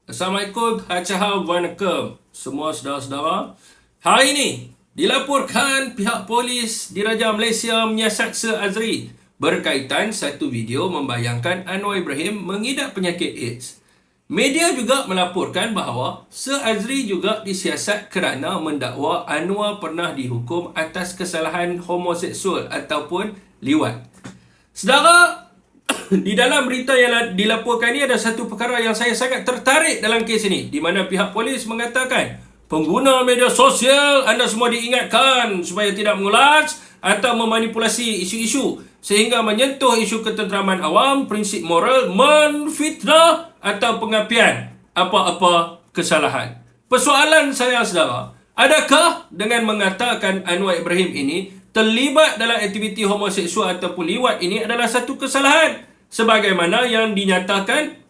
Assalamualaikum, Waalaikumsalam semua saudara-saudara. Hari ini dilaporkan pihak polis Diraja Malaysia menyiasat Sir Azri berkaitan satu video membayangkan Anwar Ibrahim mengidap penyakit AIDS. Media juga melaporkan bahawa Sir Azri juga disiasat kerana mendakwa Anwar pernah dihukum atas kesalahan homoseksual ataupun liwat. Saudara, di dalam berita yang dilaporkan ini ada satu perkara yang saya sangat tertarik dalam kes ini, di mana pihak polis mengatakan pengguna media sosial anda semua diingatkan supaya tidak mengulas atau memanipulasi isu-isu sehingga menyentuh isu ketenteraman awam, prinsip moral, menfitnah atau pengapian apa-apa kesalahan. Persoalan saya, saudara, adakah dengan mengatakan Anwar Ibrahim ini terlibat dalam aktiviti homoseksual ataupun liwat ini adalah satu kesalahan sebagaimana yang dinyatakan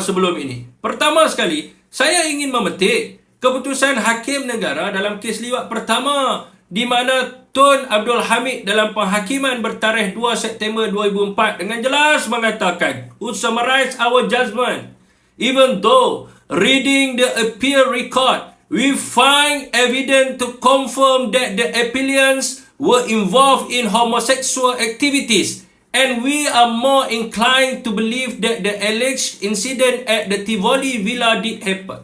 sebelum ini? Pertama sekali, saya ingin memetik keputusan Hakim Negara dalam kes liwat pertama, di mana Tun Abdul Hamid dalam penghakiman bertarikh 2 September 2004 dengan jelas mengatakan, "To summarize our judgment, even though reading the appeal record, we find evidence to confirm that the appellants were involved in homosexual activities, and we are more inclined to believe that the alleged incident at the Tivoli Villa did happen."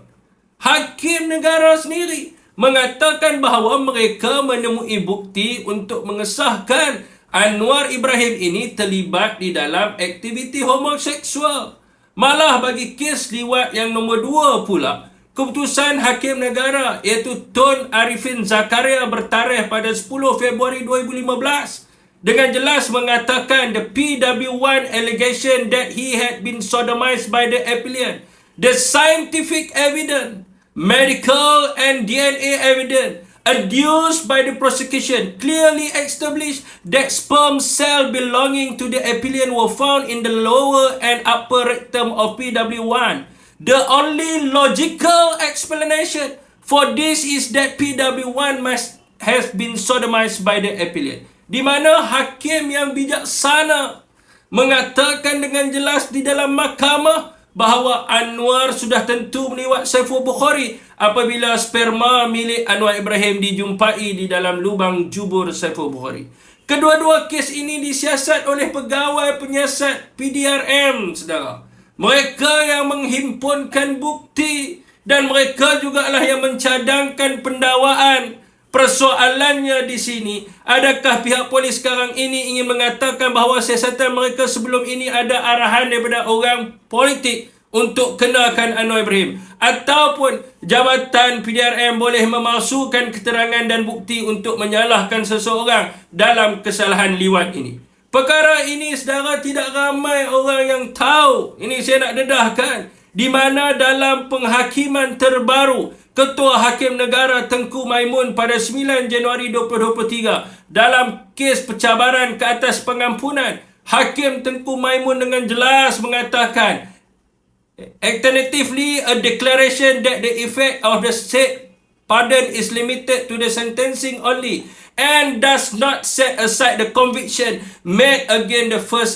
Hakim negara sendiri mengatakan bahawa mereka menemui bukti untuk mengesahkan Anwar Ibrahim ini terlibat di dalam aktiviti homoseksual. Malah bagi kes liwat yang nombor 2 pula, keputusan Hakim Negara iaitu Tun Arifin Zakaria bertarikh pada 10 Februari 2015 dengan jelas mengatakan the PW1 allegation that he had been sodomized by the appellant, the scientific evidence, medical and DNA evidence adduced by the prosecution clearly established that sperm cells belonging to the appellant were found in the lower and upper rectum of PW1. The only logical explanation for this is that PW1 must have been sodomized by the appellant. Di mana hakim yang bijaksana mengatakan dengan jelas di dalam mahkamah bahawa Anwar sudah tentu meliwat Saiful Bukhari apabila sperma milik Anwar Ibrahim dijumpai di dalam lubang jubur Saiful Bukhari. Kedua-dua kes ini disiasat oleh pegawai penyiasat PDRM, saudara. Mereka yang menghimpunkan bukti dan mereka jugalah yang mencadangkan pendakwaan. Persoalannya di sini, adakah pihak polis sekarang ini ingin mengatakan bahawa siasatan mereka sebelum ini ada arahan daripada orang politik untuk kenakan Anwar Ibrahim, ataupun jabatan PDRM boleh memalsukan keterangan dan bukti untuk menyalahkan seseorang dalam kesalahan liwat ini? Perkara ini, saudara, tidak ramai orang yang tahu. Ini saya nak dedahkan, di mana dalam penghakiman terbaru Ketua Hakim Negara Tengku Maimun pada 9 Januari 2023 dalam kes pencabaran ke atas pengampunan, Hakim Tengku Maimun dengan jelas mengatakan, alternatively, a declaration that the effect of the state pardon is limited to the sentencing only and does not set aside the conviction made against the first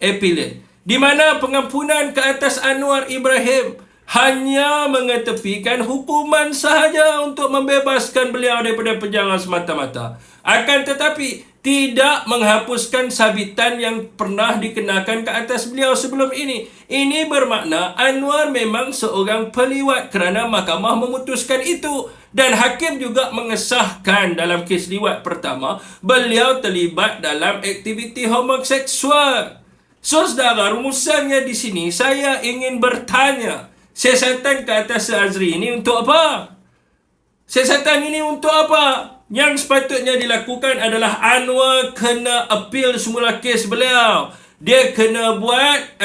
appellant. Di mana pengampunan ke atas Anwar Ibrahim hanya mengetepikan hukuman sahaja untuk membebaskan beliau daripada penjara semata-mata. Akan tetapi tidak menghapuskan sabitan yang pernah dikenakan ke atas beliau sebelum ini. Ini bermakna Anwar memang seorang peliwat kerana mahkamah memutuskan itu. Dan hakim juga mengesahkan dalam kes liwat pertama, beliau terlibat dalam aktiviti homoseksual. So, saudara, rumusannya di sini saya ingin bertanya, siasatan ke atas Sir Azri ini untuk apa? Siasatan ini untuk apa? Yang sepatutnya dilakukan adalah Anwar kena appeal semula kes beliau. Dia kena buat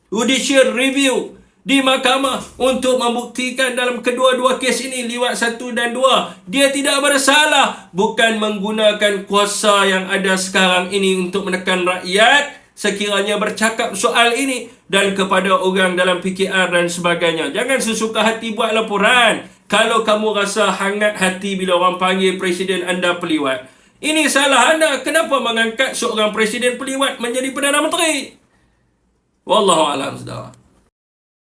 judicial review di mahkamah untuk membuktikan dalam kedua-dua kes ini, liwat 1 dan 2, dia tidak bersalah. Bukan menggunakan kuasa yang ada sekarang ini untuk menekan rakyat sekiranya bercakap soal ini dan kepada orang dalam PKR dan sebagainya. Jangan sesuka hati buat laporan kalau kamu rasa hangat hati bila orang panggil presiden anda peliwat. Ini salah anda. Kenapa mengangkat seorang presiden peliwat menjadi Perdana Menteri? Wallahualam, saudara.